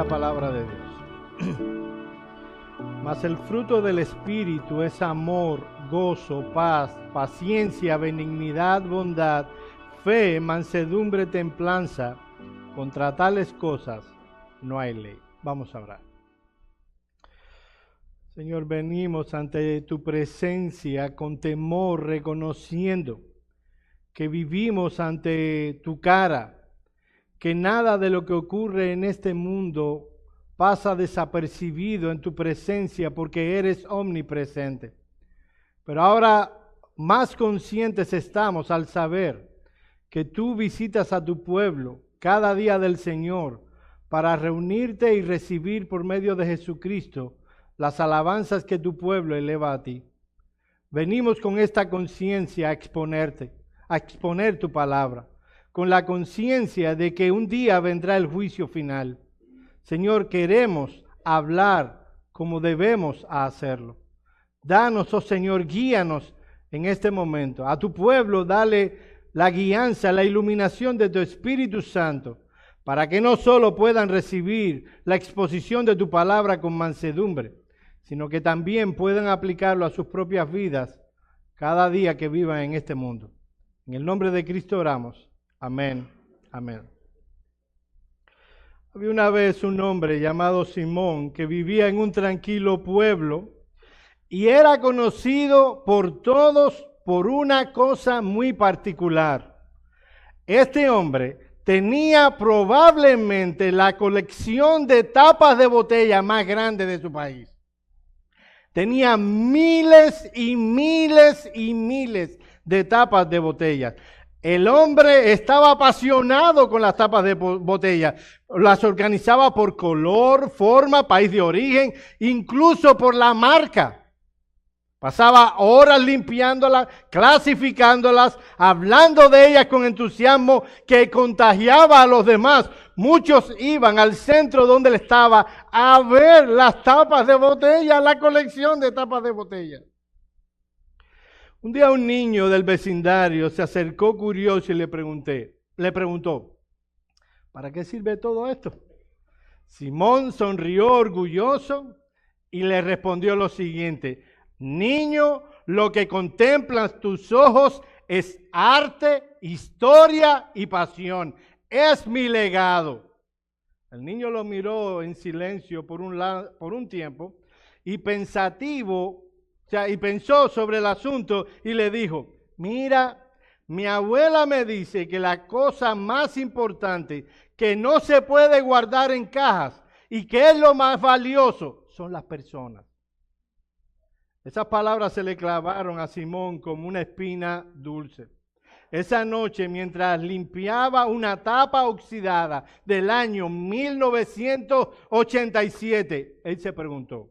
la palabra de Dios. Mas el fruto del Espíritu es amor, gozo, paz, paciencia, benignidad, bondad, fe, mansedumbre, templanza. Contra tales cosas no hay ley. Vamos a orar. Señor, venimos ante tu presencia con temor, reconociendo que vivimos ante tu cara, que nada de lo que ocurre en este mundo pasa desapercibido en tu presencia porque eres omnipresente. Pero ahora más conscientes estamos al saber que tú visitas a tu pueblo cada día del Señor para reunirte y recibir por medio de Jesucristo las alabanzas que tu pueblo eleva a ti. Venimos con esta conciencia a exponerte, a exponer tu palabra, con la conciencia de que un día vendrá el juicio final. Señor, queremos hablar como debemos hacerlo. Danos, oh Señor, guíanos en este momento. A tu pueblo dale la guianza, la iluminación de tu Espíritu Santo, para que no solo puedan recibir la exposición de tu palabra con mansedumbre, sino que también puedan aplicarlo a sus propias vidas cada día que vivan en este mundo. En el nombre de Cristo oramos. Amén. Amén. Había una vez un hombre llamado Simón que vivía en un tranquilo pueblo y era conocido por todos por una cosa muy particular. Este hombre tenía probablemente la colección de tapas de botella más grande de su país. Tenía miles y miles y miles de tapas de botellas. El hombre estaba apasionado con las tapas de botella. Las organizaba por color, forma, país de origen, incluso por la marca. Pasaba horas limpiándolas, clasificándolas, hablando de ellas con entusiasmo que contagiaba a los demás. Muchos iban al centro donde él estaba a ver las tapas de botella, la colección de tapas de botella. Un día un niño del vecindario se acercó curioso y le preguntó, ¿para qué sirve todo esto? Simón sonrió orgulloso y le respondió lo siguiente: niño, lo que contemplan tus ojos es arte, historia y pasión. Es mi legado. El niño lo miró en silencio por un tiempo y pensativo. Y pensó sobre el asunto y le dijo: mira, mi abuela me dice que la cosa más importante que no se puede guardar en cajas y que es lo más valioso son las personas. Esas palabras se le clavaron a Simón como una espina dulce. Esa noche, mientras limpiaba una tapa oxidada del año 1987, él se preguntó: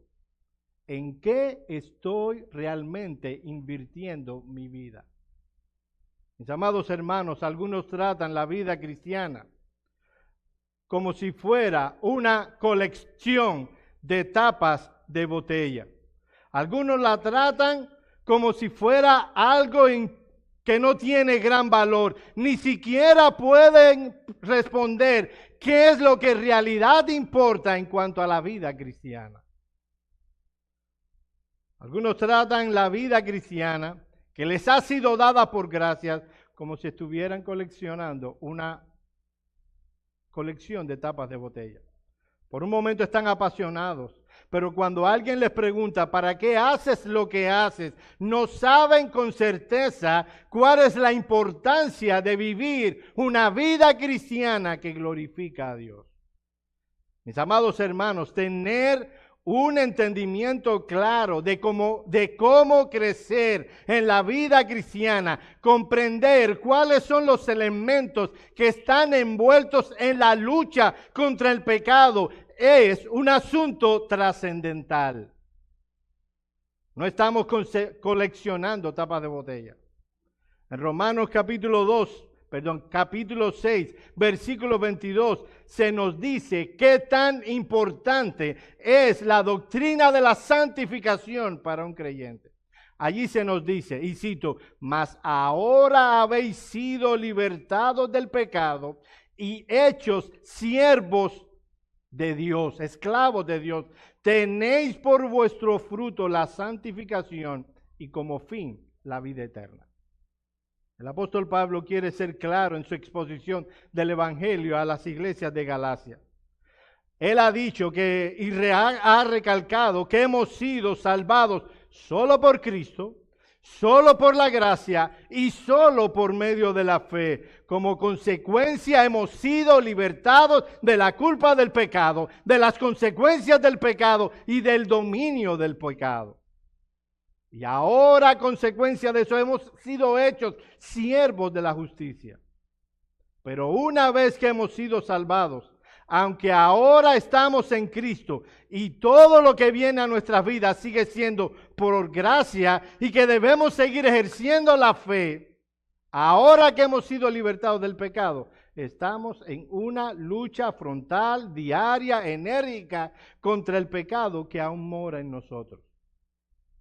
¿en qué estoy realmente invirtiendo mi vida? Mis amados hermanos, algunos tratan la vida cristiana como si fuera una colección de tapas de botella. Algunos la tratan como si fuera algo que no tiene gran valor. Ni siquiera pueden responder qué es lo que en realidad importa en cuanto a la vida cristiana. Algunos tratan la vida cristiana que les ha sido dada por gracia como si estuvieran coleccionando una colección de tapas de botella. Por un momento están apasionados, pero cuando alguien les pregunta ¿para qué haces lo que haces?, no saben con certeza cuál es la importancia de vivir una vida cristiana que glorifica a Dios. Mis amados hermanos, tener un entendimiento claro de cómo crecer en la vida cristiana, comprender cuáles son los elementos que están envueltos en la lucha contra el pecado, es un asunto trascendental. No estamos coleccionando tapas de botella. En Romanos capítulo 6, versículo 22, se nos dice qué tan importante es la doctrina de la santificación para un creyente. Allí se nos dice, y cito: mas ahora habéis sido libertados del pecado y hechos siervos de Dios, esclavos de Dios. Tenéis por vuestro fruto la santificación y como fin la vida eterna. El apóstol Pablo quiere ser claro en su exposición del Evangelio a las iglesias de Galacia. Él ha dicho que y ha recalcado que hemos sido salvados solo por Cristo, solo por la gracia y solo por medio de la fe. Como consecuencia hemos sido libertados de la culpa del pecado, de las consecuencias del pecado y del dominio del pecado. Y ahora, a consecuencia de eso, hemos sido hechos siervos de la justicia. Pero una vez que hemos sido salvados, aunque ahora estamos en Cristo y todo lo que viene a nuestras vidas sigue siendo por gracia y que debemos seguir ejerciendo la fe, ahora que hemos sido libertados del pecado, estamos en una lucha frontal, diaria, enérgica contra el pecado que aún mora en nosotros.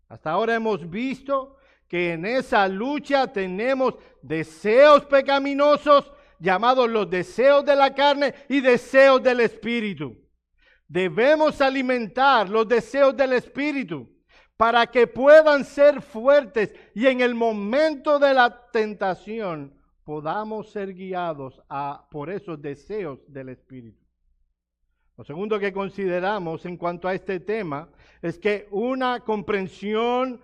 Hasta ahora hemos visto que en esa lucha tenemos deseos pecaminosos, llamados los deseos de la carne y deseos del espíritu. Debemos alimentar los deseos del espíritu para que puedan ser fuertes y en el momento de la tentación podamos ser guiados por esos deseos del espíritu. Lo segundo que consideramos en cuanto a este tema es que una comprensión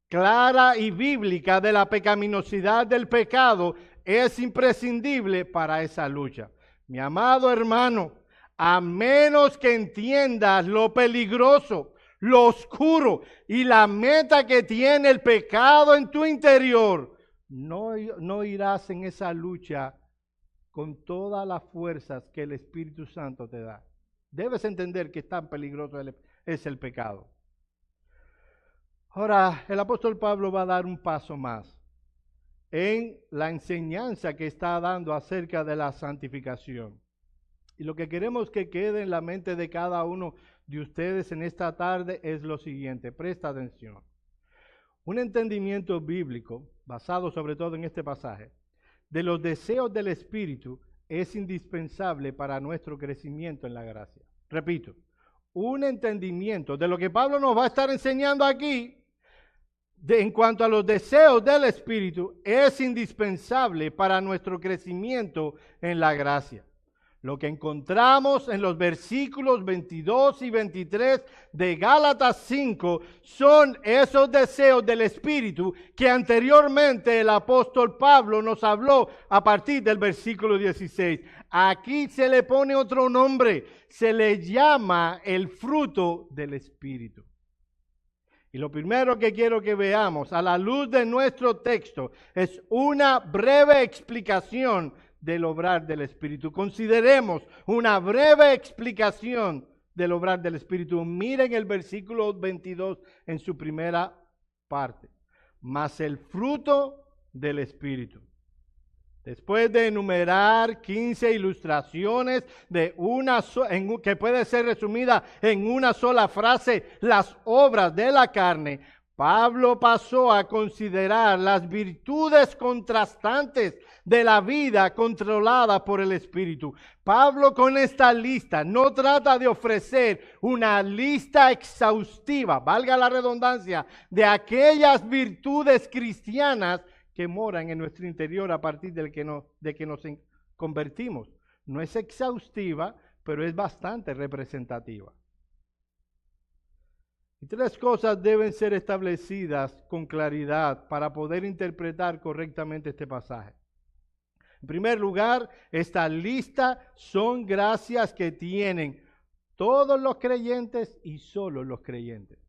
clara y bíblica de la pecaminosidad del pecado es imprescindible para esa lucha. Mi amado hermano, a menos que entiendas lo peligroso, lo oscuro y la meta que tiene el pecado en tu interior, no irás en esa lucha con todas las fuerzas que el Espíritu Santo te da. Debes entender que tan peligroso es el pecado. Ahora, el apóstol Pablo va a dar un paso más en la enseñanza que está dando acerca de la santificación. Y lo que queremos que quede en la mente de cada uno de ustedes en esta tarde es lo siguiente, presta atención. Un entendimiento bíblico, basado sobre todo en este pasaje, de los deseos del Espíritu es indispensable para nuestro crecimiento en la gracia. Repito, un entendimiento de lo que Pablo nos va a estar enseñando aquí, en cuanto a los deseos del Espíritu, es indispensable para nuestro crecimiento en la gracia. Lo que encontramos en los versículos 22 y 23 de Gálatas 5 son esos deseos del Espíritu que anteriormente el apóstol Pablo nos habló a partir del versículo 16. Aquí se le pone otro nombre, se le llama el fruto del Espíritu. Y lo primero que quiero que veamos a la luz de nuestro texto es una breve explicación del obrar del Espíritu. Consideremos una breve explicación del obrar del Espíritu. Miren el versículo 22 en su primera parte. Mas el fruto del Espíritu. Después de enumerar 15 ilustraciones de que puede ser resumida en una sola frase, las obras de la carne, Pablo pasó a considerar las virtudes contrastantes de la vida controlada por el Espíritu. Pablo con esta lista no trata de ofrecer una lista exhaustiva, valga la redundancia, de aquellas virtudes cristianas que moran en nuestro interior a partir de que nos convertimos. No es exhaustiva, pero es bastante representativa. Y tres cosas deben ser establecidas con claridad para poder interpretar correctamente este pasaje. En primer lugar, esta lista son gracias que tienen todos los creyentes y solo los creyentes.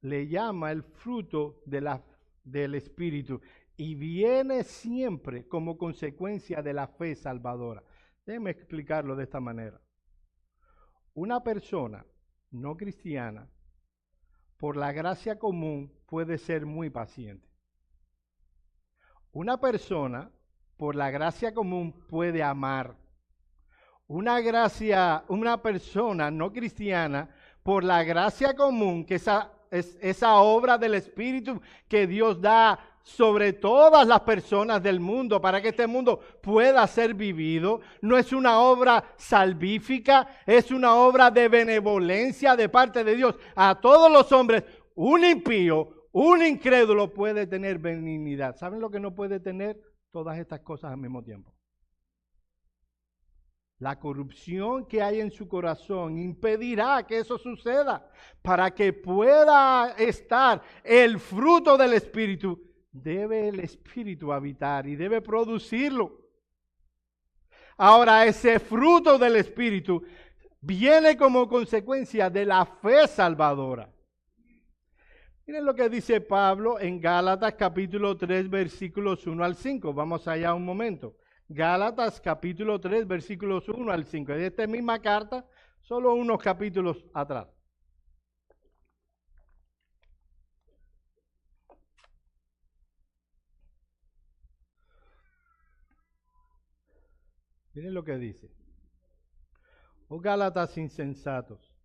Le llama el fruto del Espíritu y viene siempre como consecuencia de la fe salvadora. Déjenme explicarlo de esta manera. Una persona no cristiana, por la gracia común, puede ser muy paciente. Una persona, por la gracia común, puede amar. Una persona no cristiana, por la gracia común, que esa obra del Espíritu que Dios da sobre todas las personas del mundo para que este mundo pueda ser vivido. No es una obra salvífica, es una obra de benevolencia de parte de Dios a todos los hombres. Un impío, un incrédulo puede tener benignidad. ¿Saben lo que no puede tener? Todas estas cosas al mismo tiempo. La corrupción que hay en su corazón impedirá que eso suceda. Para que pueda estar el fruto del Espíritu, debe el Espíritu habitar y debe producirlo. Ahora, ese fruto del Espíritu viene como consecuencia de la fe salvadora. Miren lo que dice Pablo en Gálatas capítulo 3, versículos 1 al 5. Vamos allá un momento. Gálatas capítulo 3, versículos 1 al 5. De esta misma carta, solo unos capítulos atrás. Miren lo que dice. Oh Gálatas insensatos,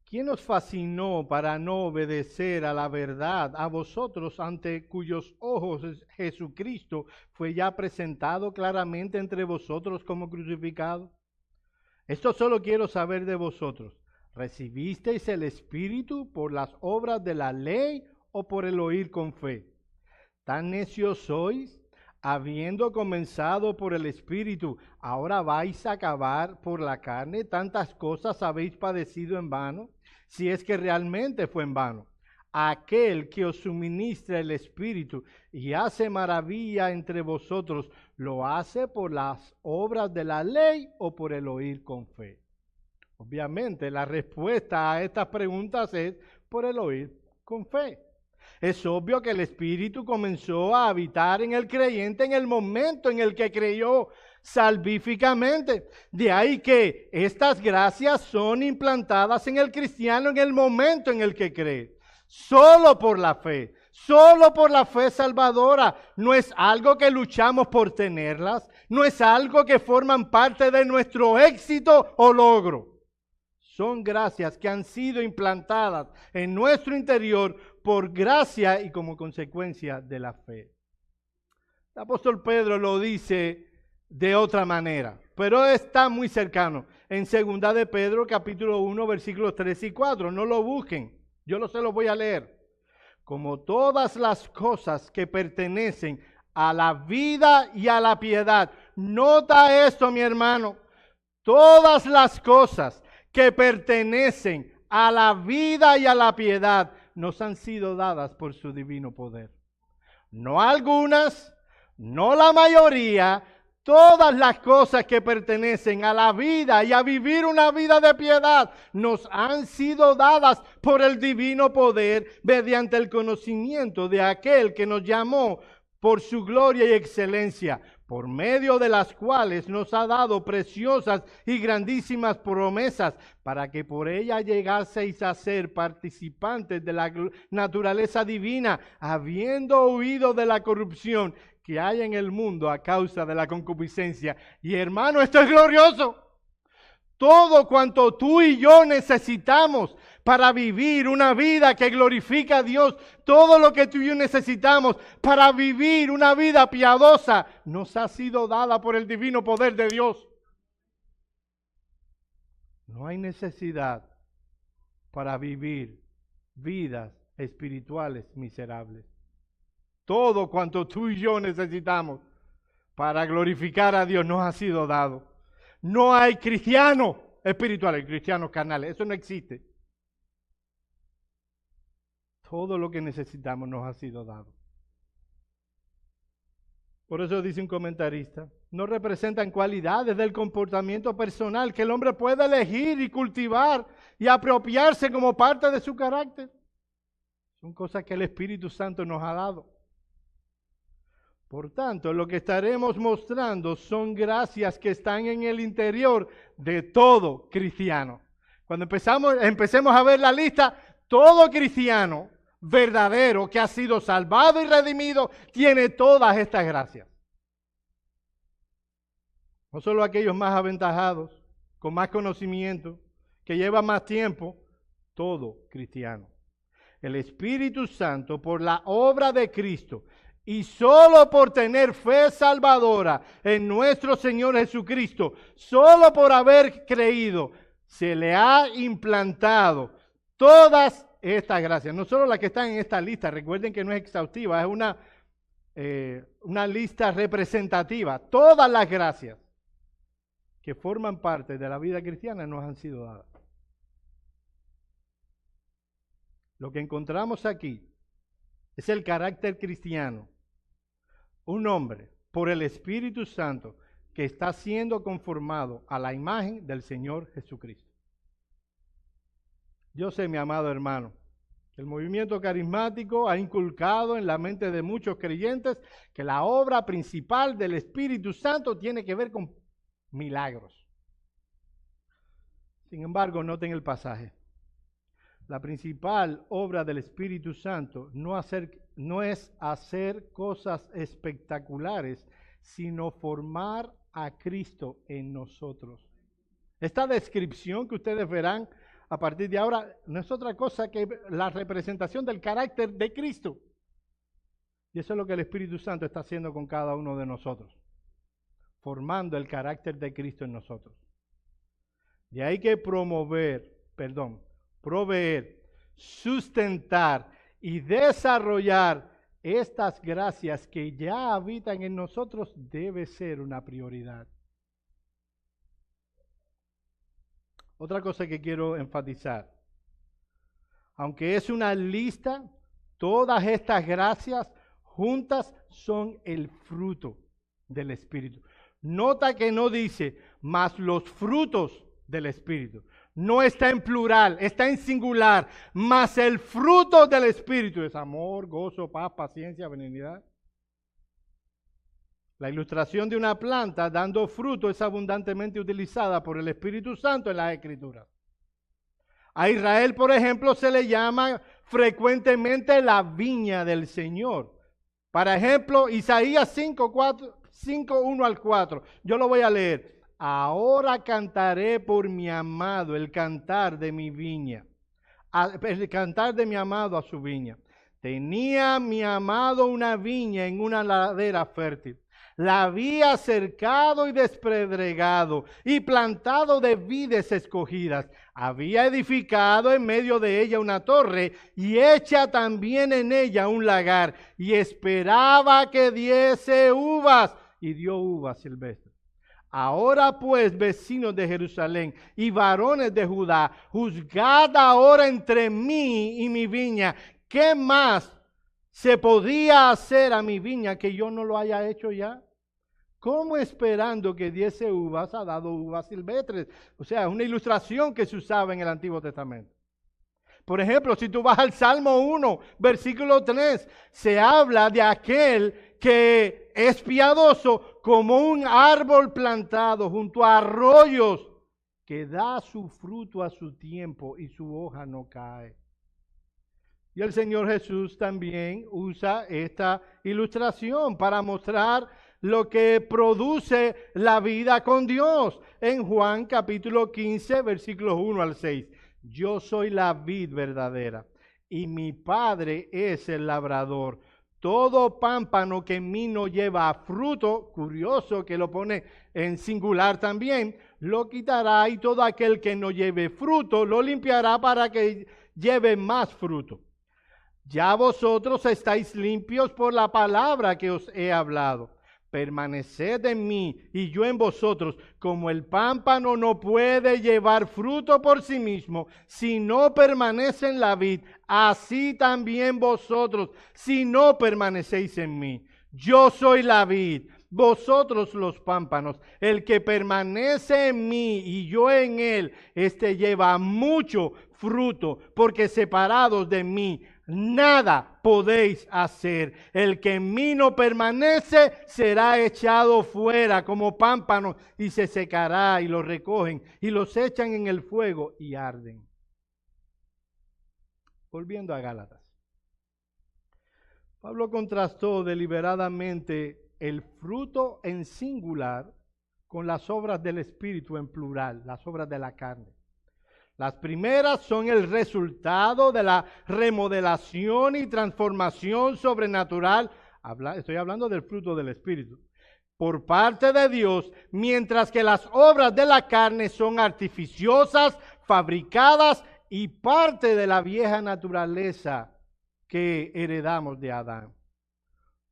¿quién os fascinó para no obedecer a la verdad, a vosotros ante cuyos ojos Jesucristo fue ya presentado claramente entre vosotros como crucificado? Esto solo quiero saber de vosotros. ¿Recibisteis el Espíritu por las obras de la ley o por el oír con fe? ¿Tan necios sois? Habiendo comenzado por el Espíritu, ¿ahora vais a acabar por la carne? ¿Tantas cosas habéis padecido en vano? Si es que realmente fue en vano. Aquel que os suministra el Espíritu y hace maravilla entre vosotros, ¿lo hace por las obras de la ley o por el oír con fe? Obviamente, la respuesta a estas preguntas es por el oír con fe. Es obvio que el Espíritu comenzó a habitar en el creyente en el momento en el que creyó salvíficamente. De ahí que estas gracias son implantadas en el cristiano en el momento en el que cree. Solo por la fe salvadora. No es algo que luchamos por tenerlas, no es algo que forman parte de nuestro éxito o logro. Son gracias que han sido implantadas en nuestro interior por gracia y como consecuencia de la fe. El apóstol Pedro lo dice de otra manera, pero está muy cercano. En 2 de Pedro, capítulo 1, versículos 3 y 4. No lo busquen, yo se los voy a leer. Como todas las cosas que pertenecen a la vida y a la piedad. Nota esto, mi hermano. Todas las cosas que pertenecen a la vida y a la piedad nos han sido dadas por su divino poder. No algunas, no la mayoría, todas las cosas que pertenecen a la vida y a vivir una vida de piedad nos han sido dadas por el divino poder mediante el conocimiento de aquel que nos llamó por su gloria y excelencia, por medio de las cuales nos ha dado preciosas y grandísimas promesas, para que por ella llegaseis a ser participantes de la naturaleza divina, habiendo huido de la corrupción que hay en el mundo a causa de la concupiscencia. Y hermano, esto es glorioso. Todo cuanto tú y yo necesitamos para vivir una vida que glorifica a Dios, todo lo que tú y yo necesitamos para vivir una vida piadosa, nos ha sido dada por el divino poder de Dios. No hay necesidad para vivir vidas espirituales miserables. Todo cuanto tú y yo necesitamos para glorificar a Dios nos ha sido dado. No hay cristianos espirituales, cristianos carnales, eso no existe. Todo lo que necesitamos nos ha sido dado. Por eso dice un comentarista, no representan cualidades del comportamiento personal que el hombre puede elegir y cultivar y apropiarse como parte de su carácter. Son cosas que el Espíritu Santo nos ha dado. Por tanto, lo que estaremos mostrando son gracias que están en el interior de todo cristiano. Cuando empecemos a ver la lista, todo cristiano verdadero que ha sido salvado y redimido tiene todas estas gracias. No solo aquellos más aventajados, con más conocimiento, que llevan más tiempo, todo cristiano. El Espíritu Santo, por la obra de Cristo Y solo por tener fe salvadora en nuestro Señor Jesucristo, solo por haber creído, se le ha implantado todas estas gracias. No solo las que están en esta lista, recuerden que no es exhaustiva, es una lista representativa. Todas las gracias que forman parte de la vida cristiana nos han sido dadas. Lo que encontramos aquí es el carácter cristiano. Un hombre, por el Espíritu Santo, que está siendo conformado a la imagen del Señor Jesucristo. Yo sé, mi amado hermano, que el movimiento carismático ha inculcado en la mente de muchos creyentes que la obra principal del Espíritu Santo tiene que ver con milagros. Sin embargo, noten el pasaje. La principal obra del Espíritu Santo no es hacer cosas espectaculares, sino formar a Cristo en nosotros. Esta descripción que ustedes verán a partir de ahora no es otra cosa que la representación del carácter de Cristo. Y eso es lo que el Espíritu Santo está haciendo con cada uno de nosotros, formando el carácter de Cristo en nosotros. Y hay que proveer, sustentar y desarrollar estas gracias que ya habitan en nosotros debe ser una prioridad. Otra cosa que quiero enfatizar, aunque es una lista, todas estas gracias juntas son el fruto del Espíritu. Nota que no dice, mas los frutos del Espíritu. No está en plural, está en singular, mas el fruto del Espíritu es amor, gozo, paz, paciencia, benignidad. La ilustración de una planta dando fruto es abundantemente utilizada por el Espíritu Santo en las Escrituras. A Israel, por ejemplo, se le llama frecuentemente la viña del Señor. Por ejemplo, Isaías 5, 1 al 4. Yo lo voy a leer. Ahora cantaré por mi amado el cantar de mi viña, el cantar de mi amado a su viña. Tenía mi amado una viña en una ladera fértil. La había cercado y despedregado y plantado de vides escogidas. Había edificado en medio de ella una torre y hecha también en ella un lagar. Y esperaba que diese uvas y dio uvas silvestres. Ahora pues, vecinos de Jerusalén y varones de Judá, juzgad ahora entre mí y mi viña. ¿Qué más se podía hacer a mi viña que yo no lo haya hecho ya? ¿Cómo esperando que diese uvas ha dado uvas silvestres? O sea, es una ilustración que se usaba en el Antiguo Testamento. Por ejemplo, si tú vas al Salmo 1, versículo 3, se habla de aquel que es piadoso como un árbol plantado junto a arroyos que da su fruto a su tiempo y su hoja no cae. Y el Señor Jesús también usa esta ilustración para mostrar lo que produce la vida con Dios. En Juan capítulo 15, versículos 1 al 6. Yo soy la vid verdadera y mi Padre es el labrador. Todo pámpano que en mí no lleva fruto, curioso que lo pone en singular también, lo quitará, y todo aquel que no lleve fruto lo limpiará para que lleve más fruto. Ya vosotros estáis limpios por la palabra que os he hablado. Permaneced en mí y yo en vosotros, como el pámpano no puede llevar fruto por sí mismo si no permanece en la vid, así también vosotros, si no permanecéis en mí. Yo soy la vid, vosotros los pámpanos. El que permanece en mí y yo en él, este lleva mucho fruto, porque separados de mí nada podéis hacer. El que en mí no permanece será echado fuera como pámpano y se secará, y los recogen y los echan en el fuego y arden. Volviendo a Gálatas. Pablo contrastó deliberadamente el fruto en singular con las obras del Espíritu en plural, las obras de la carne. Las primeras son el resultado de la remodelación y transformación sobrenatural Estoy hablando del fruto del Espíritu. Por parte de Dios, mientras que las obras de la carne son artificiosas, fabricadas y parte de la vieja naturaleza que heredamos de Adán.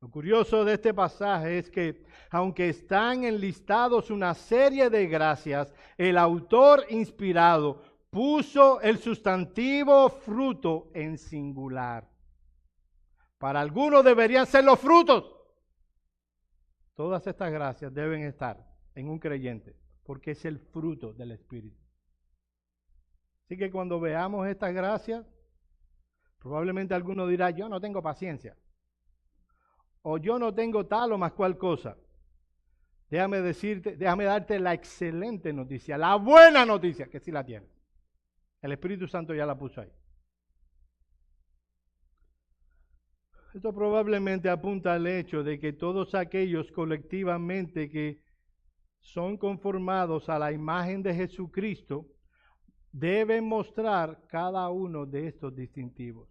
Lo curioso de este pasaje es que, aunque están enlistados una serie de gracias, el autor inspirado puso el sustantivo fruto en singular. Para algunos deberían ser los frutos. Todas estas gracias deben estar en un creyente, porque es el fruto del Espíritu. Así que cuando veamos estas gracias, probablemente alguno dirá, yo no tengo paciencia. O yo no tengo tal o más cual cosa. Déjame darte la excelente noticia, la buena noticia, que sí la tienes. El Espíritu Santo ya la puso ahí. Esto probablemente apunta al hecho de que todos aquellos colectivamente que son conformados a la imagen de Jesucristo deben mostrar cada uno de estos distintivos.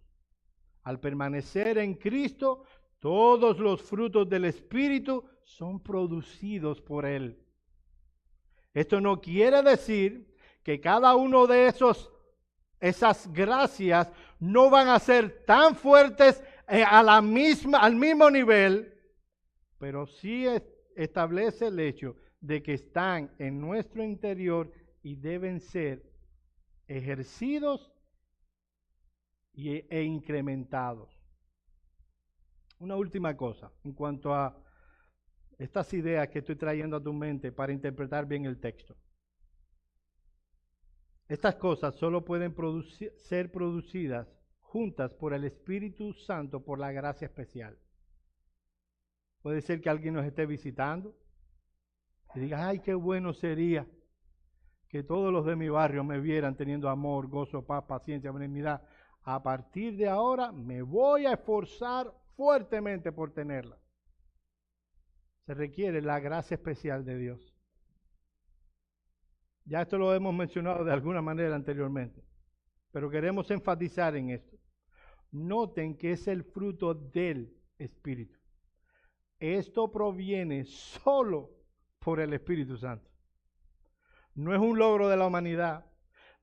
Al permanecer en Cristo, todos los frutos del Espíritu son producidos por Él. Esto no quiere decir que cada uno de esas gracias no van a ser tan fuertes al mismo nivel, pero sí establece el hecho de que están en nuestro interior y deben ser ejercidos e incrementados. Una última cosa en cuanto a estas ideas que estoy trayendo a tu mente para interpretar bien el texto. Estas cosas solo pueden ser producidas juntas por el Espíritu Santo por la gracia especial. Puede ser que alguien nos esté visitando y diga, ay, qué bueno sería que todos los de mi barrio me vieran teniendo amor, gozo, paz, paciencia, benignidad. A partir de ahora me voy a esforzar fuertemente por tenerla. Se requiere la gracia especial de Dios. Ya esto lo hemos mencionado de alguna manera anteriormente, pero queremos enfatizar en esto. Noten que es el fruto del Espíritu. Esto proviene solo por el Espíritu Santo. No es un logro de la humanidad.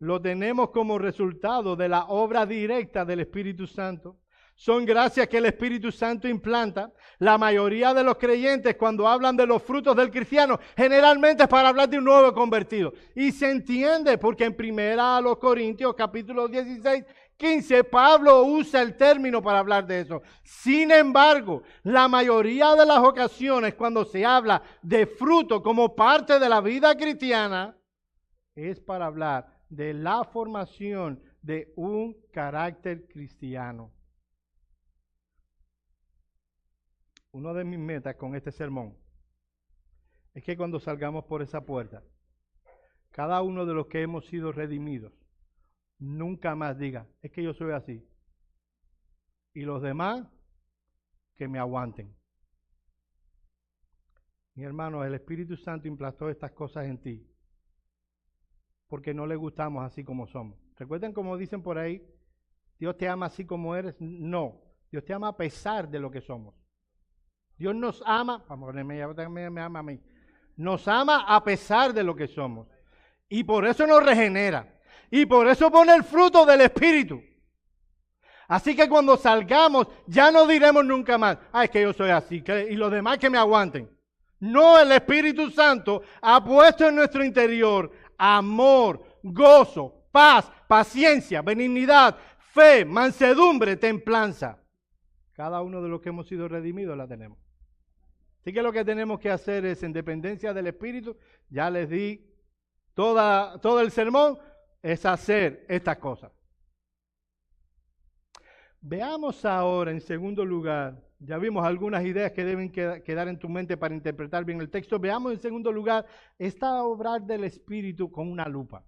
Lo tenemos como resultado de la obra directa del Espíritu Santo. Son gracias que el Espíritu Santo implanta. La mayoría de los creyentes, cuando hablan de los frutos del cristiano, generalmente es para hablar de un nuevo convertido. Y se entiende porque en 1 Corintios capítulo 16, 15, Pablo usa el término para hablar de eso. Sin embargo, la mayoría de las ocasiones cuando se habla de fruto como parte de la vida cristiana, es para hablar de la formación de un carácter cristiano. Una de mis metas con este sermón es que cuando salgamos por esa puerta, cada uno de los que hemos sido redimidos, nunca más diga, es que yo soy así. Y los demás, que me aguanten. Mi hermano, el Espíritu Santo implantó estas cosas en ti, porque no le gustamos así como somos. ¿Recuerdan como dicen por ahí? Dios te ama así como eres. No, Dios te ama a pesar de lo que somos. Dios nos ama, me ama a mí. Nos ama a pesar de lo que somos. Y por eso nos regenera. Y por eso pone el fruto del Espíritu. Así que cuando salgamos, ya no diremos nunca más, es que yo soy así, y los demás que me aguanten. No, el Espíritu Santo ha puesto en nuestro interior amor, gozo, paz, paciencia, benignidad, fe, mansedumbre, templanza. Cada uno de los que hemos sido redimidos la tenemos. Así que lo que tenemos que hacer es, en dependencia del Espíritu, ya les di todo el sermón, es hacer estas cosas. Veamos ahora, en segundo lugar, ya vimos algunas ideas que deben quedar en tu mente para interpretar bien el texto. Veamos en segundo lugar esta obra del Espíritu con una lupa.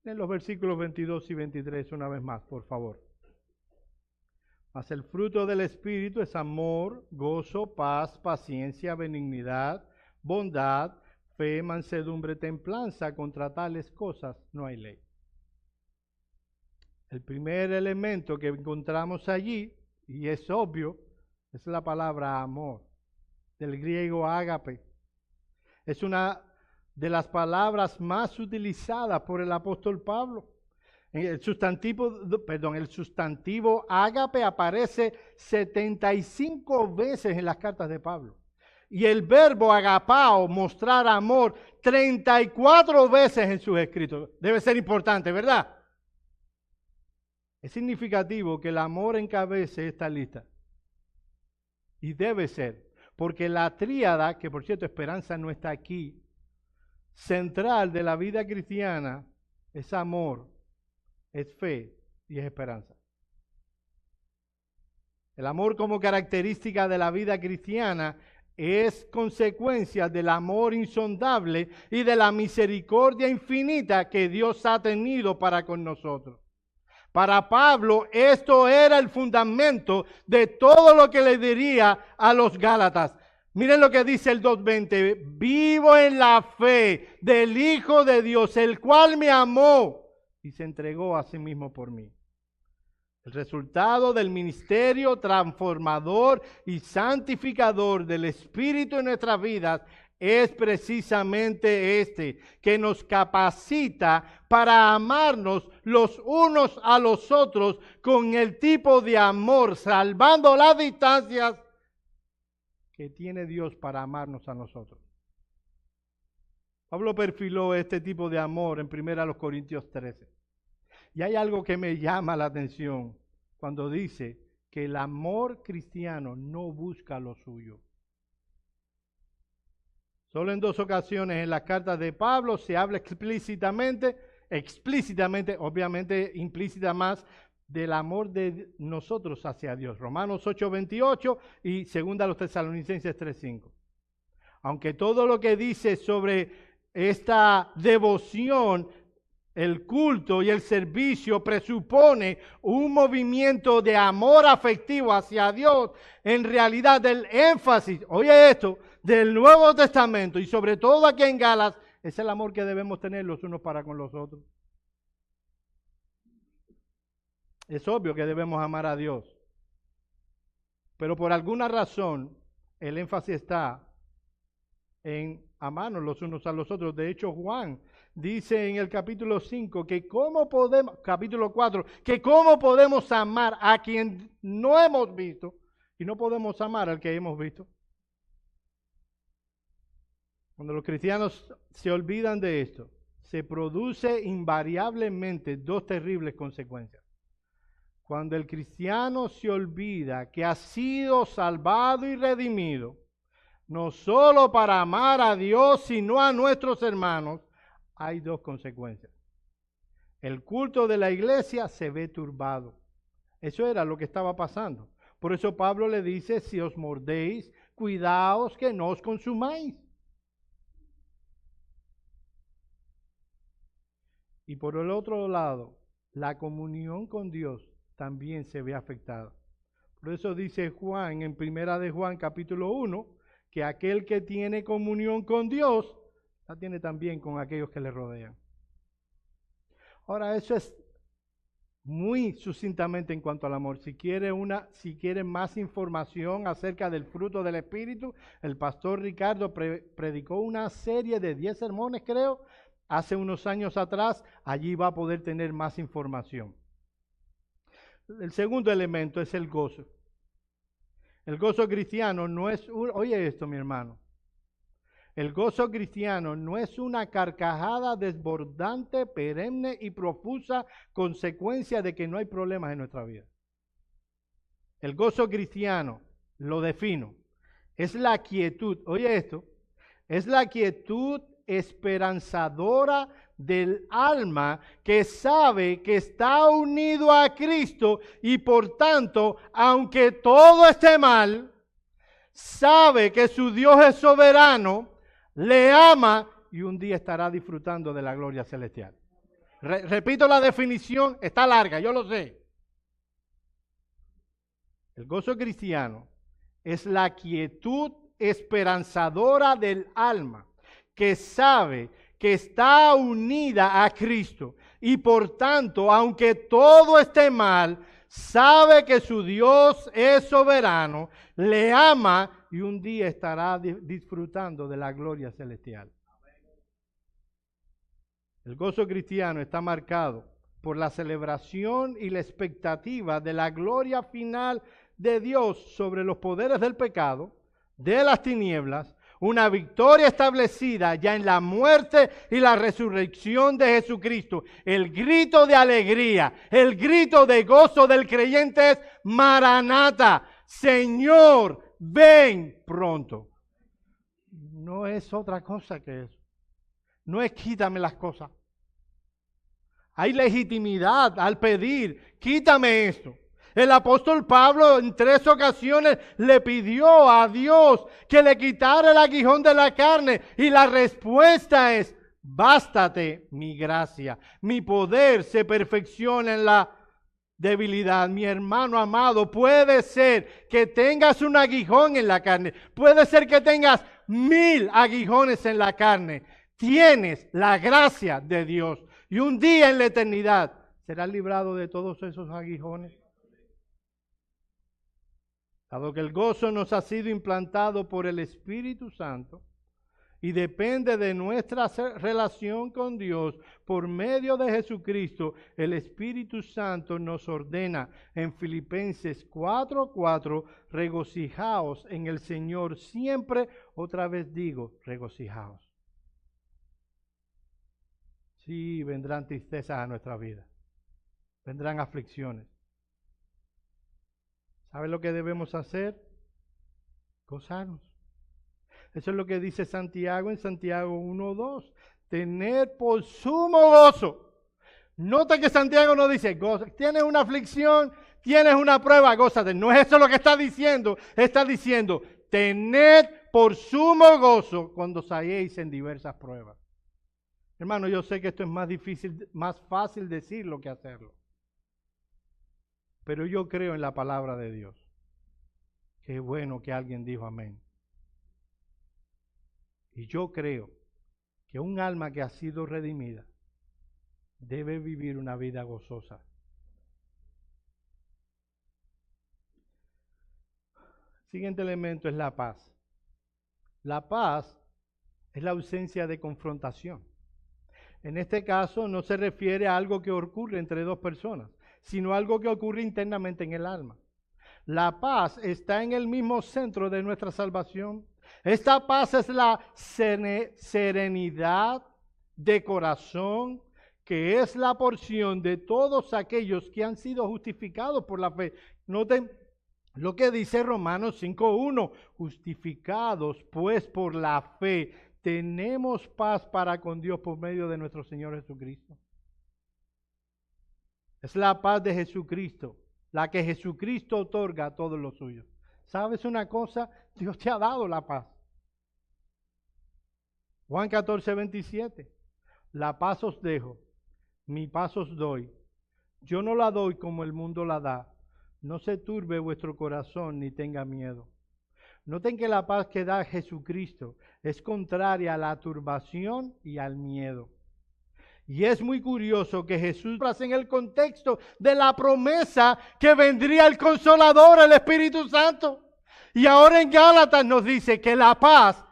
En los versículos 22 y 23 una vez más, por favor. Mas el fruto del Espíritu es amor, gozo, paz, paciencia, benignidad, bondad, fe, mansedumbre, templanza. Contra tales cosas no hay ley. El primer elemento que encontramos allí, y es obvio, Es la palabra amor, del griego ágape. Es una de las palabras más utilizadas por el apóstol Pablo. El sustantivo ágape aparece 75 veces en las cartas de Pablo. Y el verbo agapao, mostrar amor, 34 veces en sus escritos. Debe ser importante, ¿verdad? Es significativo que el amor encabece esta lista. Y debe ser, porque la tríada, que por cierto Esperanza no está aquí, central de la vida cristiana, es amor, es fe y es esperanza. El amor como característica de la vida cristiana es consecuencia del amor insondable y de la misericordia infinita que Dios ha tenido para con nosotros. Para Pablo, esto era el fundamento de todo lo que le diría a los Gálatas. Miren lo que dice el 2:20. Vivo en la fe del Hijo de Dios, el cual me amó y se entregó a sí mismo por mí. El resultado del ministerio transformador y santificador del Espíritu en nuestras vidas es precisamente este, que nos capacita para amarnos los unos a los otros con el tipo de amor, salvando las distancias que tiene Dios para amarnos a nosotros. Pablo perfiló este tipo de amor en 1 Corintios 13. Y hay algo que me llama la atención cuando dice que el amor cristiano no busca lo suyo. Solo en 2 ocasiones en las cartas de Pablo se habla explícitamente, obviamente implícita más, del amor de nosotros hacia Dios. Romanos 8:28 y 2 Tesalonicenses 3:5. Aunque todo lo que dice sobre esta devoción, el culto y el servicio presupone un movimiento de amor afectivo hacia Dios, en realidad el énfasis, oye esto, del Nuevo Testamento y sobre todo aquí en Gálatas, es el amor que debemos tener los unos para con los otros. Es obvio que debemos amar a Dios, pero por alguna razón el énfasis está en amarnos los unos a los otros. De hecho, Juan dice en el capítulo 5 que capítulo 4, que cómo podemos amar a quien no hemos visto y no podemos amar al que hemos visto. Cuando los cristianos se olvidan de esto, se produce invariablemente dos terribles consecuencias. Cuando el cristiano se olvida que ha sido salvado y redimido, no solo para amar a Dios, sino a nuestros hermanos, hay dos consecuencias. El culto de la iglesia se ve turbado. Eso era lo que estaba pasando. Por eso Pablo le dice, si os mordéis, cuidaos que no os consumáis. Y por el otro lado, la comunión con Dios también se ve afectada. Por eso dice Juan en 1 de Juan capítulo 1, que aquel que tiene comunión con Dios, la tiene también con aquellos que le rodean. Ahora, eso es muy sucintamente en cuanto al amor. Si quiere más información acerca del fruto del Espíritu, el pastor Ricardo predicó una serie de 10 sermones, creo, hace unos años atrás. Allí va a poder tener más información. El segundo elemento es el gozo. El gozo cristiano no es oye esto, mi hermano. El gozo cristiano no es una carcajada desbordante, perenne y profusa consecuencia de que no hay problemas en nuestra vida. El gozo cristiano, lo defino, es la quietud, oye esto, es la quietud esperanzadora del alma que sabe que está unido a Cristo y por tanto, aunque todo esté mal, sabe que su Dios es soberano, le ama y un día estará disfrutando de la gloria celestial. Repito la definición, está larga, yo lo sé. El gozo cristiano es la quietud esperanzadora del alma que sabe que está unida a Cristo y por tanto, aunque todo esté mal, sabe que su Dios es soberano, le ama y un día estará disfrutando de la gloria celestial. El gozo cristiano está marcado por la celebración y la expectativa de la gloria final de Dios sobre los poderes del pecado, de las tinieblas, una victoria establecida ya en la muerte y la resurrección de Jesucristo. El grito de alegría, el grito de gozo del creyente es: Maranata, Señor, ven pronto. No es otra cosa que eso. No es quítame las cosas. Hay legitimidad al pedir, quítame esto. El apóstol Pablo en 3 ocasiones le pidió a Dios que le quitara el aguijón de la carne. Y la respuesta es: bástate mi gracia. Mi poder se perfecciona en la debilidad. Mi hermano amado, puede ser que tengas un aguijón en la carne. Puede ser que tengas 1000 aguijones en la carne. Tienes la gracia de Dios. Y un día en la eternidad serás librado de todos esos aguijones. Dado que el gozo nos ha sido implantado por el Espíritu Santo y depende de nuestra relación con Dios por medio de Jesucristo, el Espíritu Santo nos ordena en Filipenses 4:4, regocijaos en el Señor siempre. Otra vez digo, regocijaos. Sí, vendrán tristezas a nuestra vida. Vendrán aflicciones. ¿Sabe lo que debemos hacer? Gozarnos. Eso es lo que dice Santiago en Santiago 1:2. Tener por sumo gozo. Nota que Santiago no dice, goza. Tienes una aflicción, tienes una prueba, gózate. No es eso lo que está diciendo. Está diciendo, tened por sumo gozo cuando os halléis en diversas pruebas. Hermano, yo sé que esto es más fácil decirlo que hacerlo. Pero yo creo en la palabra de Dios. Qué bueno que alguien dijo amén. Y yo creo que un alma que ha sido redimida debe vivir una vida gozosa. El siguiente elemento es la paz. La paz es la ausencia de confrontación. En este caso no se refiere a algo que ocurre entre dos personas, sino algo que ocurre internamente en el alma. La paz está en el mismo centro de nuestra salvación. Esta paz es la serenidad de corazón, que es la porción de todos aquellos que han sido justificados por la fe. Noten lo que dice Romanos 5:1, justificados pues por la fe, tenemos paz para con Dios por medio de nuestro Señor Jesucristo. Es la paz de Jesucristo, la que Jesucristo otorga a todos los suyos. ¿Sabes una cosa? Dios te ha dado la paz. Juan 14:27, la paz os dejo, mi paz os doy. Yo no la doy como el mundo la da. No se turbe vuestro corazón ni tenga miedo. Noten que la paz que da Jesucristo es contraria a la turbación y al miedo. Y es muy curioso que Jesús en el contexto de la promesa que vendría el Consolador, el Espíritu Santo. Y ahora en Gálatas nos dice que la paz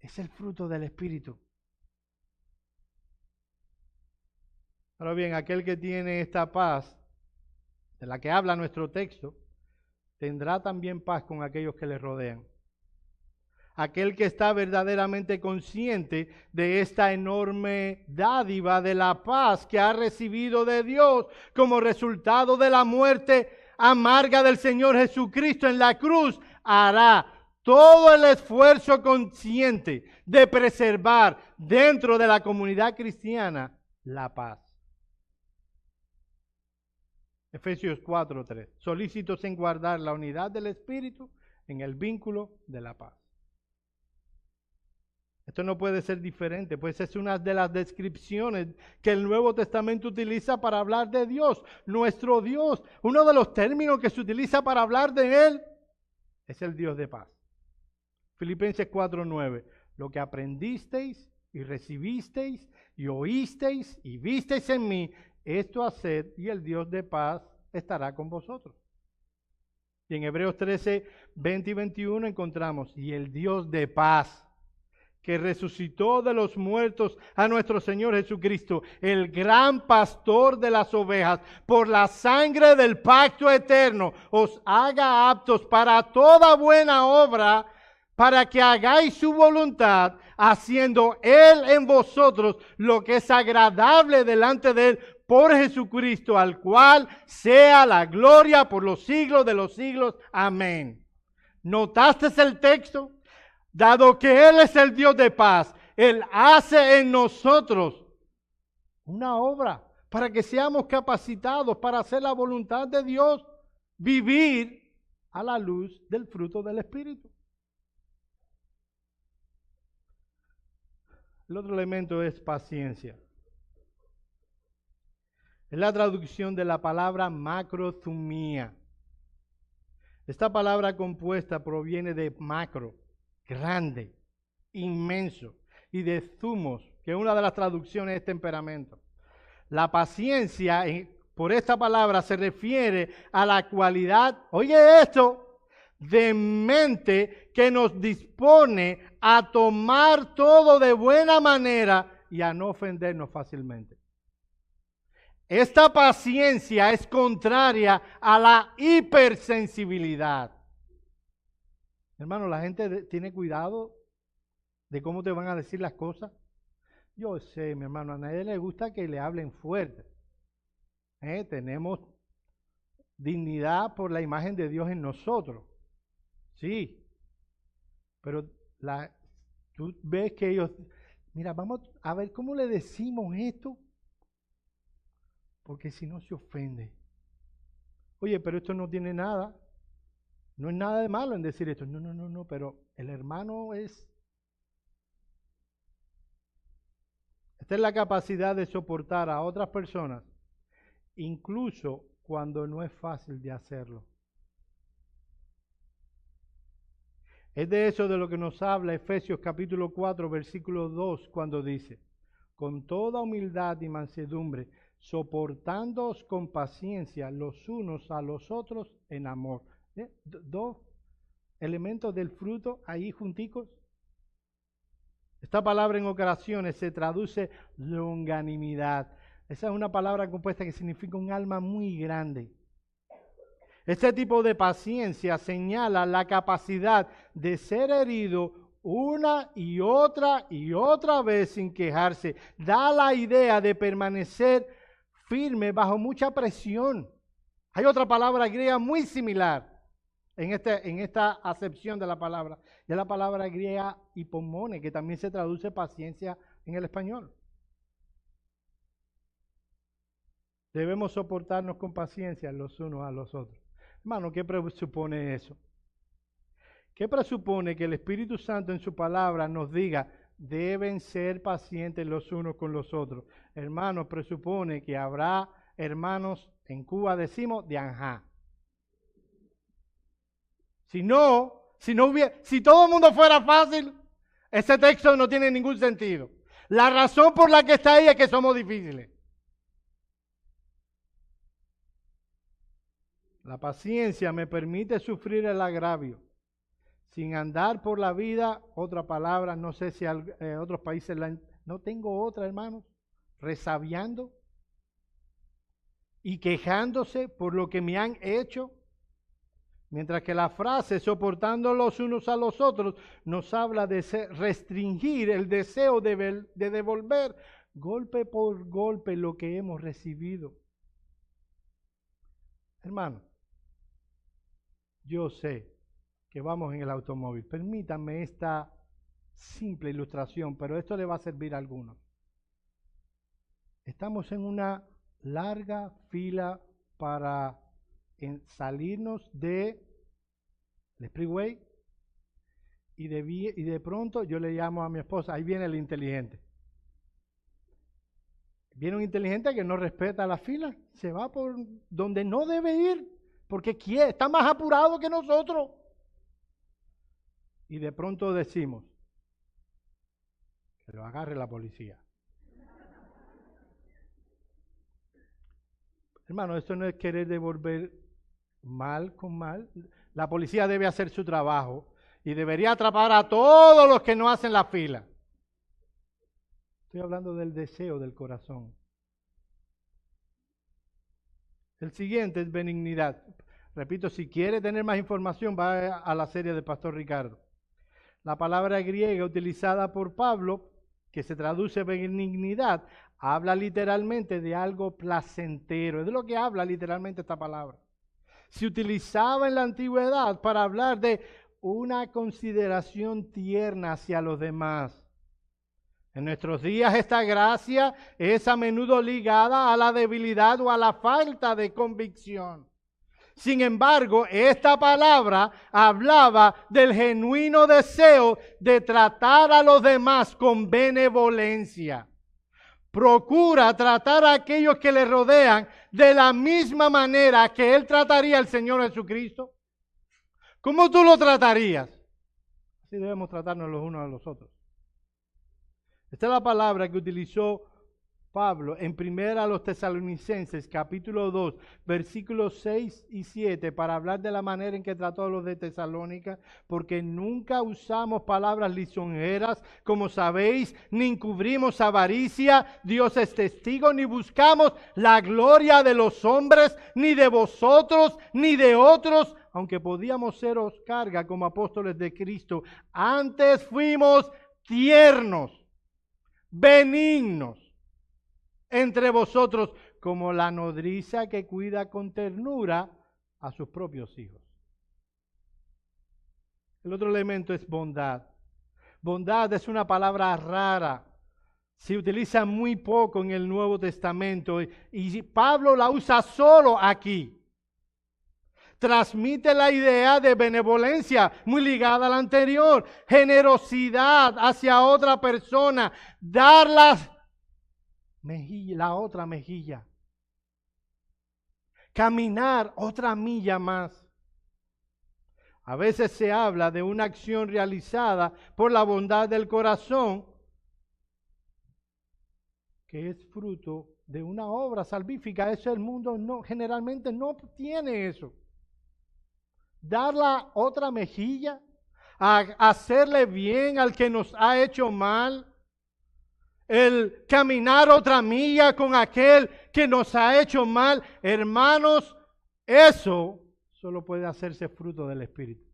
es el fruto del Espíritu. Ahora bien, aquel que tiene esta paz, de la que habla nuestro texto, tendrá también paz con aquellos que le rodean. Aquel que está verdaderamente consciente de esta enorme dádiva de la paz que ha recibido de Dios como resultado de la muerte amarga del Señor Jesucristo en la cruz, hará todo el esfuerzo consciente de preservar dentro de la comunidad cristiana la paz. Efesios 4:3. Solícitos en guardar la unidad del Espíritu en el vínculo de la paz. Esto no puede ser diferente, pues es una de las descripciones que el Nuevo Testamento utiliza para hablar de Dios, nuestro Dios. Uno de los términos que se utiliza para hablar de Él es el Dios de paz. Filipenses 4:9. Lo que aprendisteis y recibisteis y oísteis y visteis en mí, esto haced y el Dios de paz estará con vosotros. Y en Hebreos 13, 20 y 21 encontramos, y el Dios de paz, que resucitó de los muertos a nuestro Señor Jesucristo, el gran pastor de las ovejas, por la sangre del pacto eterno, os haga aptos para toda buena obra, para que hagáis su voluntad, haciendo Él en vosotros lo que es agradable delante de Él, por Jesucristo, al cual sea la gloria por los siglos de los siglos. Amén. ¿Notaste el texto? Dado que Él es el Dios de paz, Él hace en nosotros una obra para que seamos capacitados para hacer la voluntad de Dios, vivir a la luz del fruto del Espíritu. El otro elemento es paciencia. Es la traducción de la palabra macrothumia. Esta palabra compuesta proviene de macro, grande, inmenso, y de thumos, que una de las traducciones es temperamento. La paciencia, por esta palabra, se refiere a la cualidad, oye esto, de mente que nos dispone a tomar todo de buena manera y a no ofendernos fácilmente. Esta paciencia es contraria a la hipersensibilidad. Hermano, la gente tiene cuidado de cómo te van a decir las cosas. Yo sé, mi hermano, a nadie le gusta que le hablen fuerte. Tenemos dignidad por la imagen de Dios en nosotros. Sí. Pero tú ves que ellos, mira, vamos a ver cómo le decimos esto. Porque si no se ofende. Oye, pero esto no tiene nada. No es nada de malo en decir esto. No, pero el hermano es... Esta es la capacidad de soportar a otras personas, incluso cuando no es fácil de hacerlo. Es de eso de lo que nos habla Efesios capítulo 4, versículo 2, cuando dice, con toda humildad y mansedumbre, soportándoos con paciencia los unos a los otros en amor. Dos elementos del fruto ahí junticos. Esta palabra en ocasiones se traduce longanimidad. Esa es una palabra compuesta que significa un alma muy grande. Este tipo de paciencia señala la capacidad de ser herido una y otra vez sin quejarse. Da la idea de permanecer firme bajo mucha presión. Hay otra palabra griega muy similar en esta acepción de la palabra. Y es la palabra griega hipomone, que también se traduce paciencia en el español. Debemos soportarnos con paciencia los unos a los otros. Hermano, ¿qué presupone eso? ¿Qué presupone que el Espíritu Santo en su palabra nos diga, deben ser pacientes los unos con los otros? Hermanos, presupone que habrá hermanos, en Cuba decimos, de anjá. Si todo el mundo fuera fácil, ese texto no tiene ningún sentido. La razón por la que está ahí es que somos difíciles. La paciencia me permite sufrir el agravio sin andar por la vida, otra palabra, no sé si otros países no tengo otra, hermanos, resabiando y quejándose por lo que me han hecho. Mientras que la frase soportando los unos a los otros nos habla de restringir el deseo de devolver golpe por golpe lo que hemos recibido. Hermano, yo sé que vamos en el automóvil. Permítanme esta simple ilustración, pero esto le va a servir a algunos. Estamos en una larga fila para salirnos del freeway y de pronto yo le llamo a mi esposa, ahí viene el inteligente. Viene un inteligente que no respeta la fila, se va por donde no debe ir, porque está más apurado que nosotros. Y de pronto decimos, que lo agarre la policía. Hermano, esto no es querer devolver mal con mal. La policía debe hacer su trabajo y debería atrapar a todos los que no hacen la fila. Estoy hablando del deseo del corazón. El siguiente es benignidad. Repito, si quiere tener más información, va a la serie de Pastor Ricardo. La palabra griega utilizada por Pablo, que se traduce benignidad, habla literalmente de algo placentero. Es de lo que habla literalmente esta palabra. Se utilizaba en la antigüedad para hablar de una consideración tierna hacia los demás. En nuestros días esta gracia es a menudo ligada a la debilidad o a la falta de convicción. Sin embargo, esta palabra hablaba del genuino deseo de tratar a los demás con benevolencia. Procura tratar a aquellos que le rodean de la misma manera que Él trataría al Señor Jesucristo. ¿Cómo tú lo tratarías? Así debemos tratarnos los unos a los otros. Esta es la palabra que utilizó Pablo en 1 Tesalonicenses, capítulo 2, versículos 6 y 7, para hablar de la manera en que trató a los de Tesalónica, porque nunca usamos palabras lisonjeras, como sabéis, ni encubrimos avaricia, Dios es testigo, ni buscamos la gloria de los hombres, ni de vosotros, ni de otros, aunque podíamos seros carga como apóstoles de Cristo. Antes fuimos tiernos, benignos entre vosotros, como la nodriza que cuida con ternura a sus propios hijos. El otro elemento es bondad. Bondad es una palabra rara. Se utiliza muy poco en el Nuevo Testamento y Pablo la usa solo aquí. Transmite la idea de benevolencia, muy ligada a la anterior. Generosidad hacia otra persona. Dar la otra mejilla. Caminar otra milla más. A veces se habla de una acción realizada por la bondad del corazón, que es fruto de una obra salvífica. Eso el mundo generalmente no tiene eso. Dar la otra mejilla, a hacerle bien al que nos ha hecho mal, el caminar otra milla con aquel que nos ha hecho mal. Hermanos, eso solo puede hacerse fruto del Espíritu.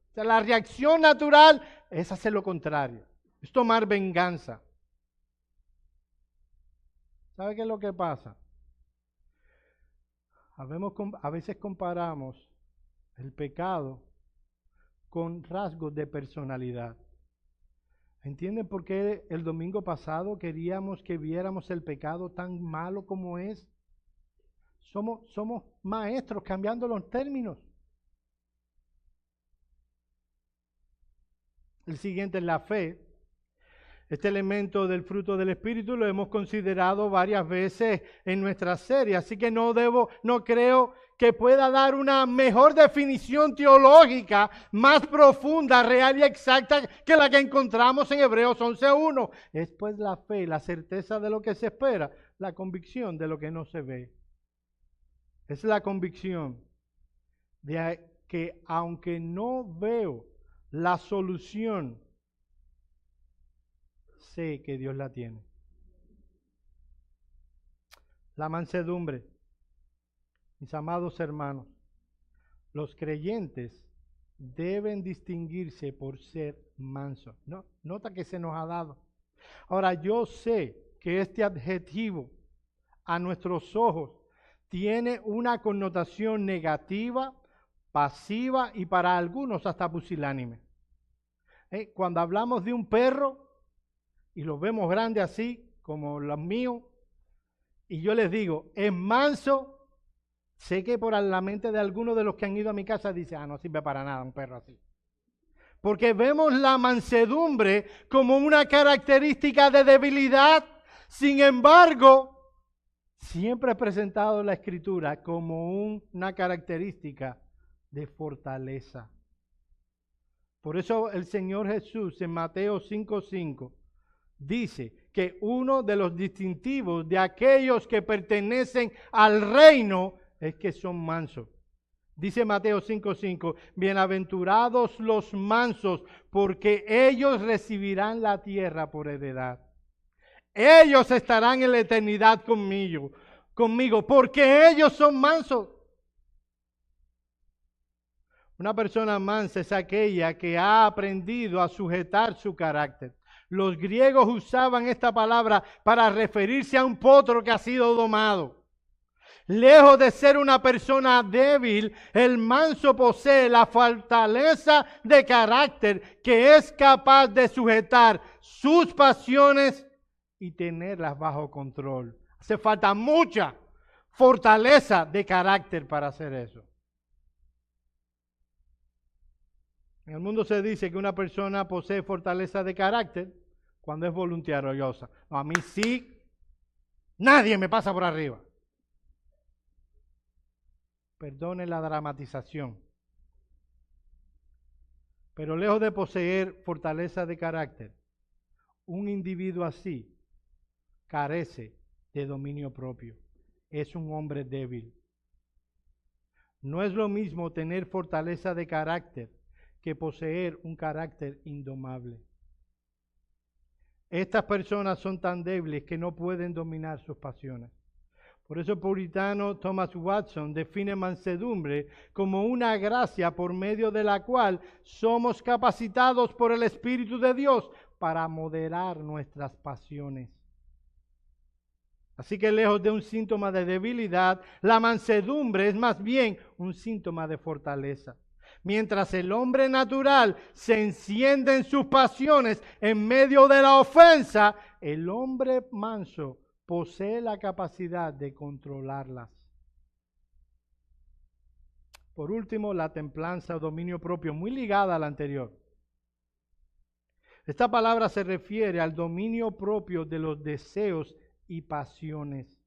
O sea, la reacción natural es hacer lo contrario, es tomar venganza. ¿Sabe qué es lo que pasa? A veces comparamos el pecado con rasgos de personalidad. ¿Entienden por qué el domingo pasado queríamos que viéramos el pecado tan malo como es? Somos maestros cambiando los términos. El siguiente es la fe. Este elemento del fruto del Espíritu lo hemos considerado varias veces en nuestra serie, así que no creo que pueda dar una mejor definición teológica, más profunda, real y exacta que la que encontramos en Hebreos 11:1. Es pues la fe, la certeza de lo que se espera, la convicción de lo que no se ve. Es la convicción de que aunque no veo la solución, sé que Dios la tiene. La mansedumbre. Mis amados hermanos, los creyentes deben distinguirse por ser mansos. No, nota que se nos ha dado. Ahora, yo sé que este adjetivo a nuestros ojos tiene una connotación negativa, pasiva y para algunos hasta pusilánime. Cuando hablamos de un perro y lo vemos grande así, como los míos, y yo les digo, es manso, sé que por la mente de algunos de los que han ido a mi casa dice, no sirve para nada un perro así. Porque vemos la mansedumbre como una característica de debilidad. Sin embargo, siempre he presentado la Escritura como una característica de fortaleza. Por eso el Señor Jesús en Mateo 5:5 dice que uno de los distintivos de aquellos que pertenecen al reino es que son mansos. Dice Mateo 5:5, bienaventurados los mansos, porque ellos recibirán la tierra por heredad. Ellos estarán en la eternidad conmigo, porque ellos son mansos. Una persona mansa es aquella que ha aprendido a sujetar su carácter. Los griegos usaban esta palabra para referirse a un potro que ha sido domado. Lejos de ser una persona débil, el manso posee la fortaleza de carácter que es capaz de sujetar sus pasiones y tenerlas bajo control. Hace falta mucha fortaleza de carácter para hacer eso. En el mundo se dice que una persona posee fortaleza de carácter cuando es voluntariosa. No, a mí sí, nadie me pasa por arriba. Perdone la dramatización. Pero lejos de poseer fortaleza de carácter, un individuo así carece de dominio propio. Es un hombre débil. No es lo mismo tener fortaleza de carácter que poseer un carácter indomable. Estas personas son tan débiles que no pueden dominar sus pasiones. Por eso el puritano Thomas Watson define mansedumbre como una gracia por medio de la cual somos capacitados por el Espíritu de Dios para moderar nuestras pasiones. Así que lejos de un síntoma de debilidad, la mansedumbre es más bien un síntoma de fortaleza. Mientras el hombre natural se enciende en sus pasiones en medio de la ofensa, el hombre manso posee la capacidad de controlarlas. Por último, la templanza o dominio propio, muy ligada a la anterior. Esta palabra se refiere al dominio propio de los deseos y pasiones.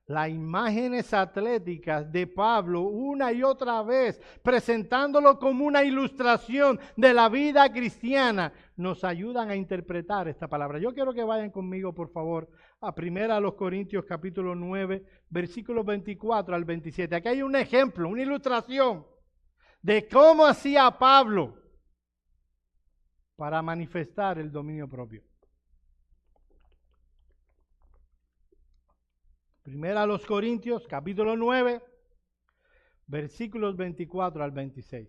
Las imágenes atléticas de Pablo una y otra vez, presentándolo como una ilustración de la vida cristiana, nos ayudan a interpretar esta palabra. Yo quiero que vayan conmigo, por favor, a 1 Corintios capítulo 9, versículos 24 al 27. Aquí hay un ejemplo, una ilustración de cómo hacía Pablo para manifestar el dominio propio. 1 Corintios, capítulo 9, versículos 24 al 26.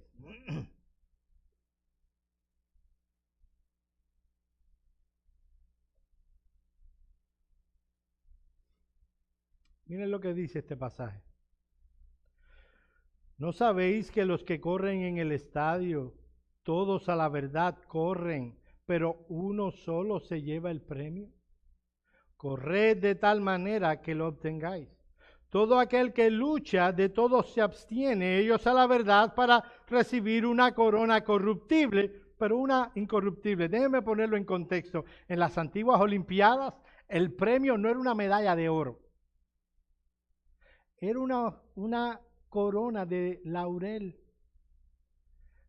Miren lo que dice este pasaje. ¿No sabéis que los que corren en el estadio, todos a la verdad corren, pero uno solo se lleva el premio? Corred de tal manera que lo obtengáis. Todo aquel que lucha, de todos se abstiene, ellos a la verdad, para recibir una corona corruptible, pero una incorruptible. Déjenme ponerlo en contexto. En las antiguas Olimpiadas, el premio no era una medalla de oro. Era una corona de laurel.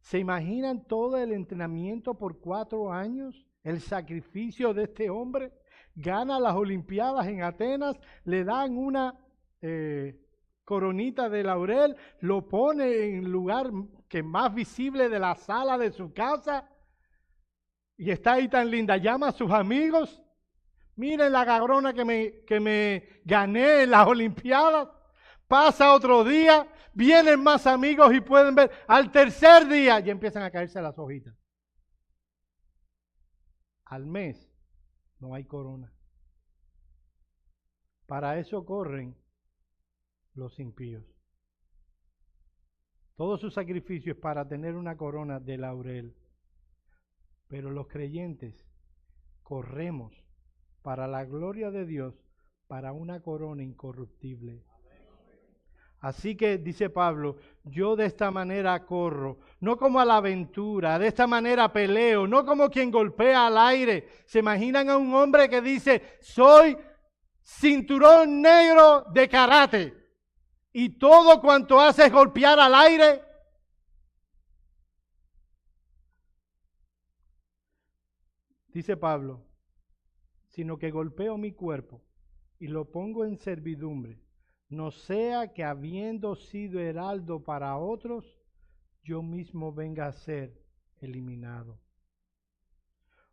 ¿Se imaginan todo el entrenamiento por 4 años? El sacrificio de este hombre. Gana las Olimpiadas en Atenas, le dan una coronita de laurel, lo pone en el lugar que más visible de la sala de su casa y está ahí tan linda. Llama a sus amigos, miren la corona que me gané en las Olimpiadas. Pasa otro día, vienen más amigos y pueden ver. Al tercer día ya empiezan a caerse las hojitas. Al mes no hay corona. Para eso corren los impíos. Todo su sacrificio es para tener una corona de laurel. Pero los creyentes corremos para la gloria de Dios, para una corona incorruptible. Así que, dice Pablo, yo de esta manera corro, no como a la aventura, de esta manera peleo, no como quien golpea al aire. ¿Se imaginan a un hombre que dice, soy cinturón negro de karate y todo cuanto hace es golpear al aire? Dice Pablo, sino que golpeo mi cuerpo y lo pongo en servidumbre, no sea que habiendo sido heraldo para otros, yo mismo venga a ser eliminado.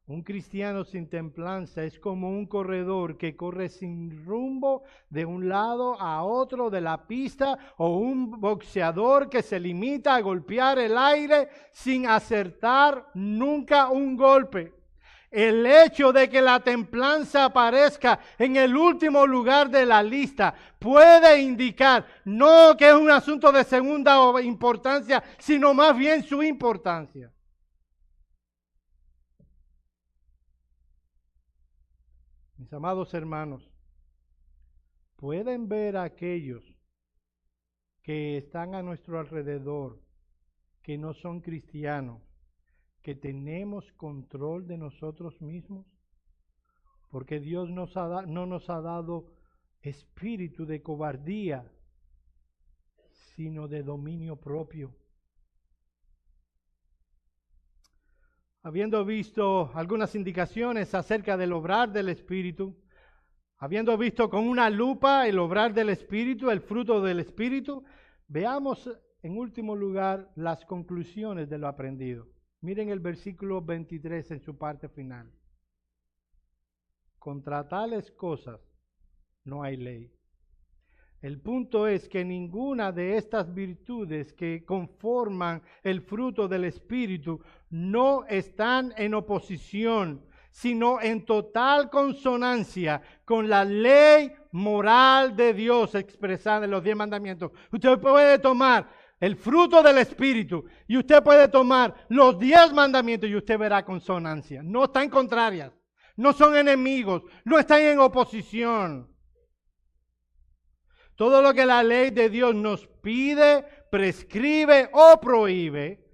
Un cristiano sin templanza es como un corredor que corre sin rumbo de un lado a otro de la pista, o un boxeador que se limita a golpear el aire sin acertar nunca un golpe. El hecho de que la templanza aparezca en el último lugar de la lista puede indicar no que es un asunto de segunda importancia, sino más bien su importancia. Mis amados hermanos, ¿pueden ver a aquellos que están a nuestro alrededor, que no son cristianos, que tenemos control de nosotros mismos? Porque Dios no nos ha dado espíritu de cobardía, sino de dominio propio. Habiendo visto algunas indicaciones acerca del obrar del Espíritu, habiendo visto con una lupa el obrar del Espíritu, el fruto del Espíritu, veamos en último lugar las conclusiones de lo aprendido. Miren el versículo 23 en su parte final. Contra tales cosas no hay ley. El punto es que ninguna de estas virtudes que conforman el fruto del Espíritu no están en oposición, sino en total consonancia con la ley moral de Dios expresada en los 10 mandamientos. Usted puede tomar el fruto del Espíritu y usted puede tomar los 10 mandamientos y usted verá consonancia. No están contrarias, no son enemigos, no están en oposición. Todo lo que la ley de Dios nos pide, prescribe o prohíbe,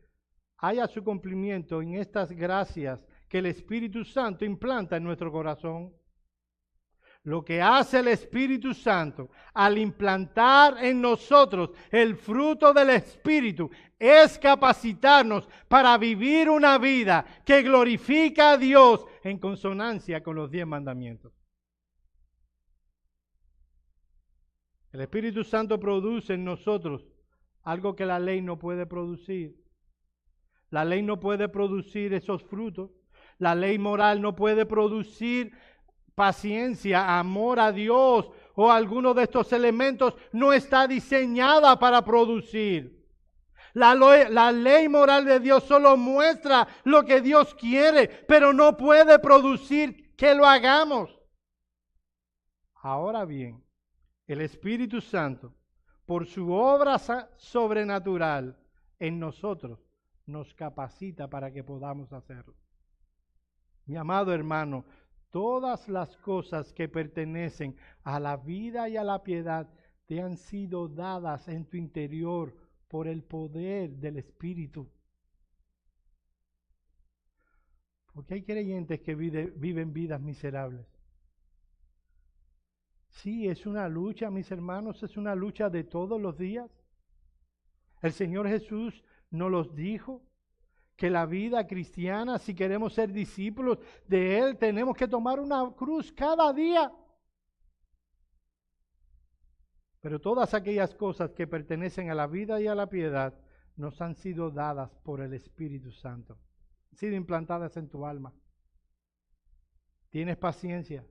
haya su cumplimiento en estas gracias que el Espíritu Santo implanta en nuestro corazón. Lo que hace el Espíritu Santo al implantar en nosotros el fruto del Espíritu es capacitarnos para vivir una vida que glorifica a Dios en consonancia con los 10 mandamientos. El Espíritu Santo produce en nosotros algo que la ley no puede producir. La ley no puede producir esos frutos. La ley moral no puede producir paciencia, amor a Dios o alguno de estos elementos. No está diseñada para producir. La ley moral de Dios solo muestra lo que Dios quiere, pero no puede producir que lo hagamos. Ahora bien, el Espíritu Santo, por su obra sobrenatural en nosotros, nos capacita para que podamos hacerlo. Mi amado hermano, todas las cosas que pertenecen a la vida y a la piedad te han sido dadas en tu interior por el poder del Espíritu. Porque hay creyentes que viven vidas miserables. Sí, es una lucha, mis hermanos, es una lucha de todos los días. El Señor Jesús nos los dijo, que la vida cristiana, si queremos ser discípulos de Él, tenemos que tomar una cruz cada día. Pero todas aquellas cosas que pertenecen a la vida y a la piedad nos han sido dadas por el Espíritu Santo, han sido implantadas en tu alma. Tienes paciencia.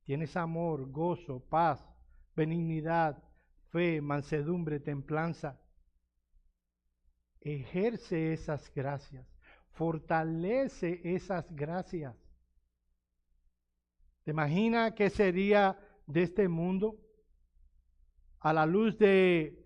Tienes amor, gozo, paz, benignidad, fe, mansedumbre, templanza. Ejerce esas gracias, fortalece esas gracias. ¿Te imaginas qué sería de este mundo a la luz de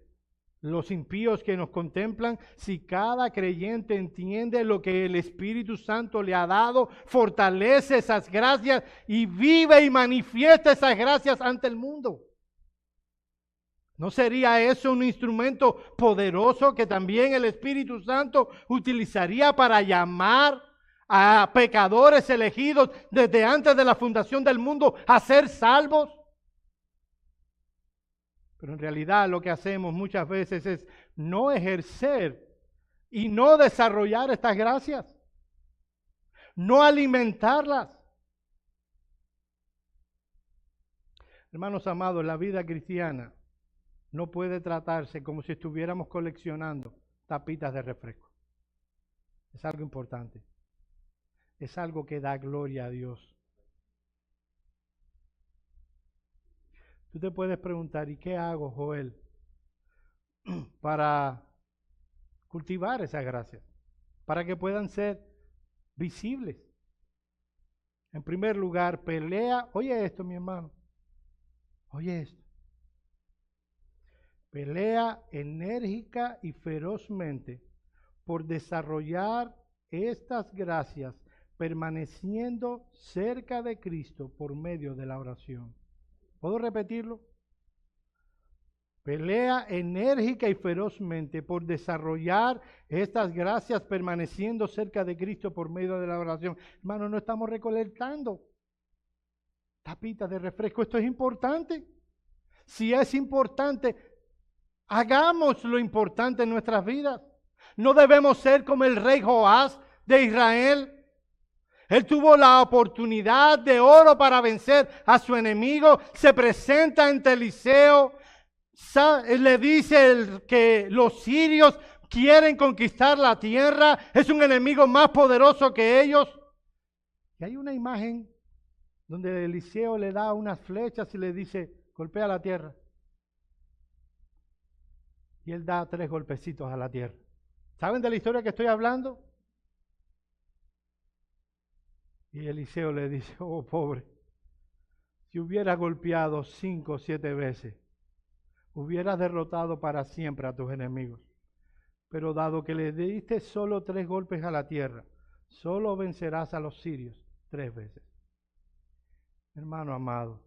los impíos que nos contemplan si cada creyente entiende lo que el Espíritu Santo le ha dado, fortalece esas gracias y vive y manifiesta esas gracias ante el mundo? ¿No sería eso un instrumento poderoso que también el Espíritu Santo utilizaría para llamar a pecadores elegidos desde antes de la fundación del mundo a ser salvos? Pero en realidad lo que hacemos muchas veces es no ejercer y no desarrollar estas gracias, no alimentarlas. Hermanos amados, la vida cristiana no puede tratarse como si estuviéramos coleccionando tapitas de refresco. Es algo importante. Es algo que da gloria a Dios. Tú te puedes preguntar, ¿y qué hago, Joel, para cultivar esas gracias? Para que puedan ser visibles. En primer lugar, pelea. Oye esto, mi hermano. Oye esto. Pelea enérgica y ferozmente por desarrollar estas gracias, permaneciendo cerca de Cristo por medio de la oración. ¿Puedo repetirlo? Pelea enérgica y ferozmente por desarrollar estas gracias, permaneciendo cerca de Cristo por medio de la oración. Hermano, no estamos recolectando tapitas de refresco. Esto es importante. Si es importante, hagamos lo importante en nuestras vidas. No debemos ser como el rey Joás de Israel. Él tuvo la oportunidad de oro para vencer a su enemigo. Se presenta ante Eliseo. Le dice que los sirios quieren conquistar la tierra. Es un enemigo más poderoso que ellos. Y hay una imagen donde Eliseo le da unas flechas y le dice, golpea la tierra. Y él da 3 golpecitos a la tierra. ¿Saben de la historia que estoy hablando? Y Eliseo le dice, oh pobre, si hubieras golpeado 5 o 7 veces, hubieras derrotado para siempre a tus enemigos. Pero dado que le diste solo 3 golpes a la tierra, solo vencerás a los sirios 3 veces. Hermano amado,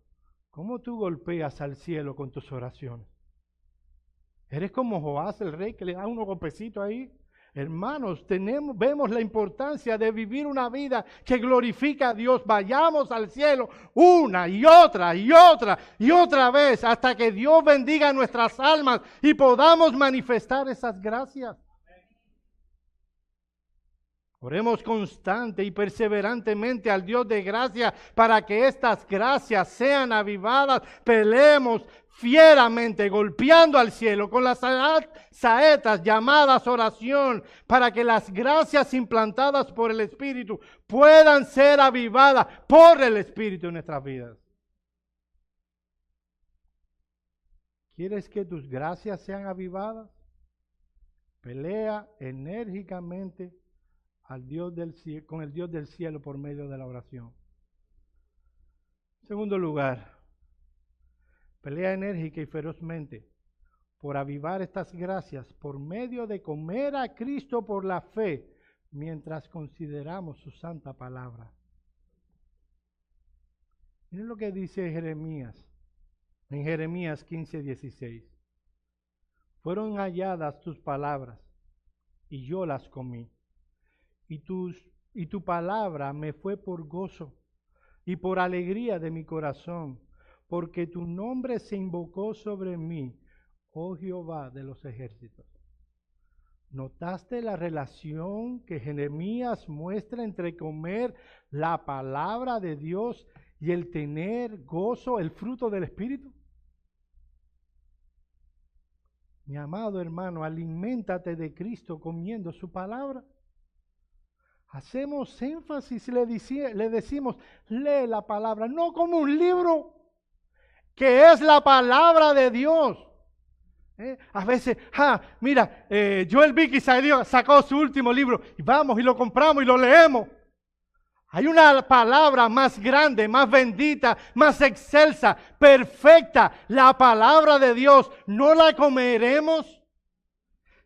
¿cómo tú golpeas al cielo con tus oraciones? ¿Eres como Joás, el rey, que le da unos golpecitos ahí? Hermanos, vemos la importancia de vivir una vida que glorifica a Dios. Vayamos al cielo una y otra y otra y otra vez hasta que Dios bendiga nuestras almas y podamos manifestar esas gracias. Oremos constante y perseverantemente al Dios de gracia para que estas gracias sean avivadas. Peleemos fieramente, golpeando al cielo con las saetas llamadas oración, para que las gracias implantadas por el Espíritu puedan ser avivadas por el Espíritu en nuestras vidas. ¿Quieres que tus gracias sean avivadas? Pelea enérgicamente al Dios del cielo, con el Dios del cielo por medio de la oración. En segundo lugar, pelea enérgica y ferozmente por avivar estas gracias por medio de comer a Cristo por la fe mientras consideramos su santa palabra. Miren lo que dice Jeremías, en Jeremías 15:16. Fueron halladas tus palabras y yo las comí. Y tu palabra me fue por gozo y por alegría de mi corazón, porque tu nombre se invocó sobre mí, oh Jehová de los ejércitos. ¿Notaste la relación que Jeremías muestra entre comer la palabra de Dios y el tener gozo, el fruto del Espíritu? Mi amado hermano, aliméntate de Cristo comiendo su palabra. Hacemos énfasis y le decimos, lee la palabra, no como un libro, que es la palabra de Dios. A veces, mira, Joel Vicky sacó su último libro, y vamos y lo compramos y lo leemos. Hay una palabra más grande, más bendita, más excelsa, perfecta, la palabra de Dios. ¿No la comeremos?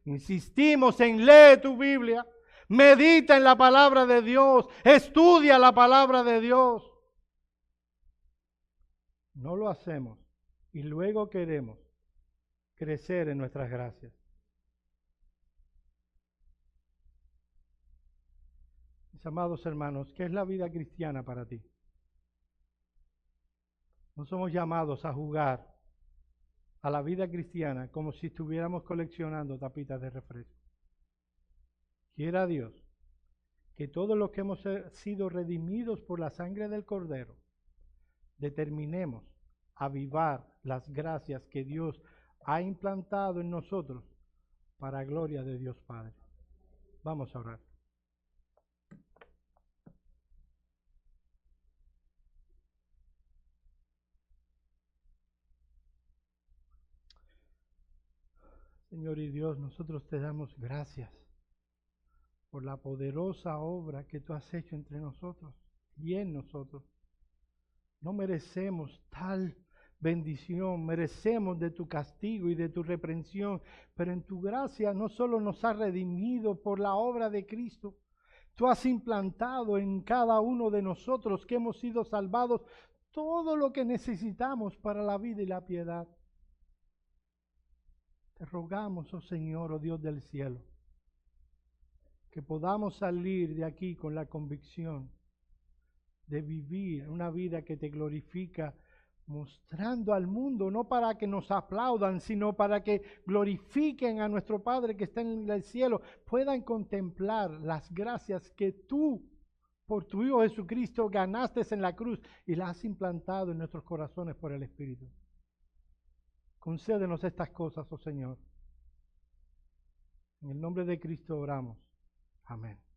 Insistimos en lee tu Biblia. Medita en la palabra de Dios. Estudia la palabra de Dios. No lo hacemos y luego queremos crecer en nuestras gracias. Mis amados hermanos, ¿qué es la vida cristiana para ti? No somos llamados a jugar a la vida cristiana como si estuviéramos coleccionando tapitas de refresco. Quiera Dios que todos los que hemos sido redimidos por la sangre del Cordero, determinemos avivar las gracias que Dios ha implantado en nosotros para gloria de Dios Padre. Vamos a orar. Señor y Dios, nosotros te damos gracias por la poderosa obra que tú has hecho entre nosotros y en nosotros. No merecemos tal bendición, merecemos de tu castigo y de tu reprensión, pero en tu gracia no solo nos has redimido por la obra de Cristo, tú has implantado en cada uno de nosotros que hemos sido salvados todo lo que necesitamos para la vida y la piedad. Te rogamos, oh Señor, oh Dios del cielo, que podamos salir de aquí con la convicción de vivir una vida que te glorifica, mostrando al mundo, no para que nos aplaudan, sino para que glorifiquen a nuestro Padre que está en el cielo, puedan contemplar las gracias que tú, por tu Hijo Jesucristo, ganaste en la cruz y las has implantado en nuestros corazones por el Espíritu. Concédenos estas cosas, oh Señor. En el nombre de Cristo oramos. Amén.